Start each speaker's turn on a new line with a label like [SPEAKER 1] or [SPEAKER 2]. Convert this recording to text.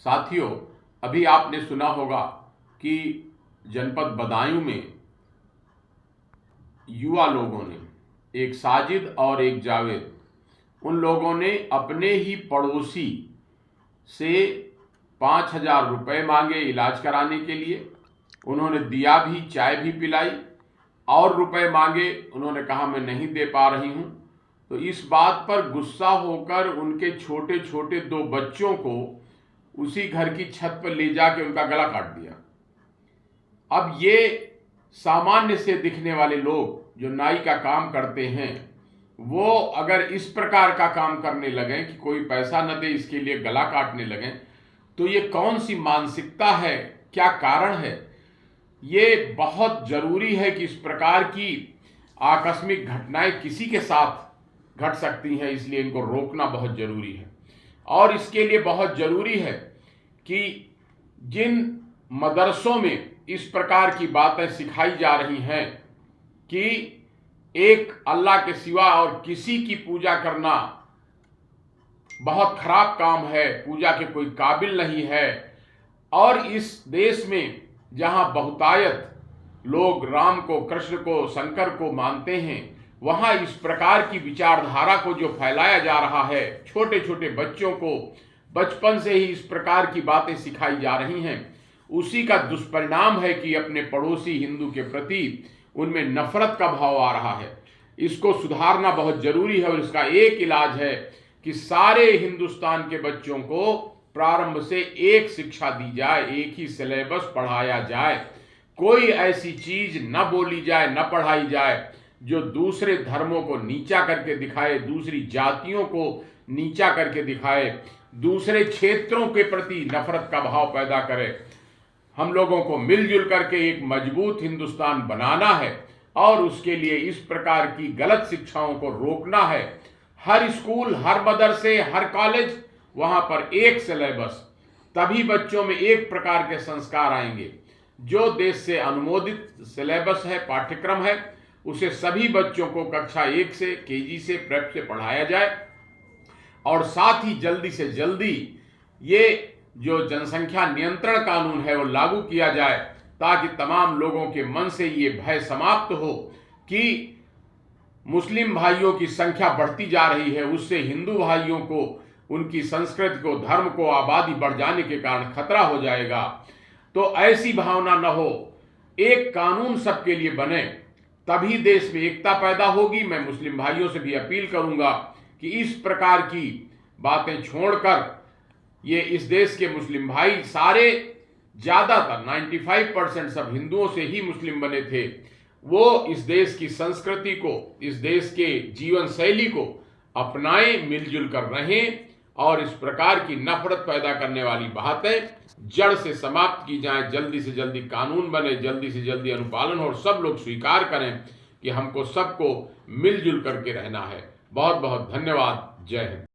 [SPEAKER 1] साथियों, अभी आपने सुना होगा कि जनपद बदायूं में युवा लोगों ने, एक साजिद और एक जावेद, उन लोगों ने अपने ही पड़ोसी से 5,000 रुपये मांगे इलाज कराने के लिए। उन्होंने दिया भी, चाय भी पिलाई और रुपए मांगे। उन्होंने कहा मैं नहीं दे पा रही हूं। तो इस बात पर गुस्सा होकर उनके छोटे छोटे 2 बच्चों को उसी घर की छत पर ले जाके उनका गला काट दिया। अब ये सामान्य से दिखने वाले लोग जो नाई का काम करते हैं, वो अगर इस प्रकार का काम करने लगें कि कोई पैसा न दे इसके लिए गला काटने लगें, तो ये कौन सी मानसिकता है, क्या कारण है? ये बहुत जरूरी है कि इस प्रकार की आकस्मिक घटनाएं किसी के साथ घट सकती हैं, इसलिए इनको रोकना बहुत जरूरी है। और इसके लिए बहुत जरूरी है कि जिन मदरसों में इस प्रकार की बातें सिखाई जा रही हैं कि एक अल्लाह के सिवा और किसी की पूजा करना बहुत खराब काम है, पूजा के कोई काबिल नहीं है, और इस देश में जहां बहुतायत लोग राम को, कृष्ण को, शंकर को मानते हैं, वहां इस प्रकार की विचारधारा को जो फैलाया जा रहा है, छोटे छोटे बच्चों को बचपन से ही इस प्रकार की बातें सिखाई जा रही हैं, उसी का दुष्परिणाम है कि अपने पड़ोसी हिंदू के प्रति उनमें नफरत का भाव आ रहा है। इसको सुधारना बहुत जरूरी है और इसका एक इलाज है कि सारे हिंदुस्तान के बच्चों को प्रारंभ से एक शिक्षा दी जाए, एक ही सिलेबस पढ़ाया जाए। कोई ऐसी चीज न बोली जाए, न पढ़ाई जाए जो दूसरे धर्मों को नीचा करके दिखाए, दूसरी जातियों को नीचा करके दिखाए, दूसरे क्षेत्रों के प्रति नफरत का भाव पैदा करे। हम लोगों को मिलजुल करके एक मजबूत हिंदुस्तान बनाना है और उसके लिए इस प्रकार की गलत शिक्षाओं को रोकना है। हर स्कूल, हर मदरसे, हर कॉलेज, वहां पर एक सिलेबस, तभी बच्चों में एक प्रकार के संस्कार आएंगे। जो देश से अनुमोदित सिलेबस है, पाठ्यक्रम है, उसे सभी बच्चों को कक्षा 1 से, केजी से, प्रेप से पढ़ाया जाए। और साथ ही जल्दी से जल्दी ये जो जनसंख्या नियंत्रण कानून है वो लागू किया जाए, ताकि तमाम लोगों के मन से ये भय समाप्त हो कि मुस्लिम भाइयों की संख्या बढ़ती जा रही है, उससे हिंदू भाइयों को, उनकी संस्कृति को, धर्म को, आबादी बढ़ जाने के कारण खतरा हो जाएगा। तो ऐसी भावना न हो, एक कानून सबके लिए बने, तभी देश में एकता पैदा होगी। मैं मुस्लिम भाइयों से भी अपील करूंगा कि इस प्रकार की बातें छोड़कर, ये इस देश के मुस्लिम भाई सारे, ज्यादातर 95% सब हिंदुओं से ही मुस्लिम बने थे, वो इस देश की संस्कृति को, इस देश के जीवन शैली को अपनाएं, मिलजुल कर रहें और इस प्रकार की नफरत पैदा करने वाली बातें जड़ से समाप्त की जाएं। जल्दी से जल्दी कानून बने, जल्दी से जल्दी अनुपालन हो और सब लोग स्वीकार करें कि हमको सबको मिलजुल करके रहना है। बहुत बहुत धन्यवाद। जय हिंद।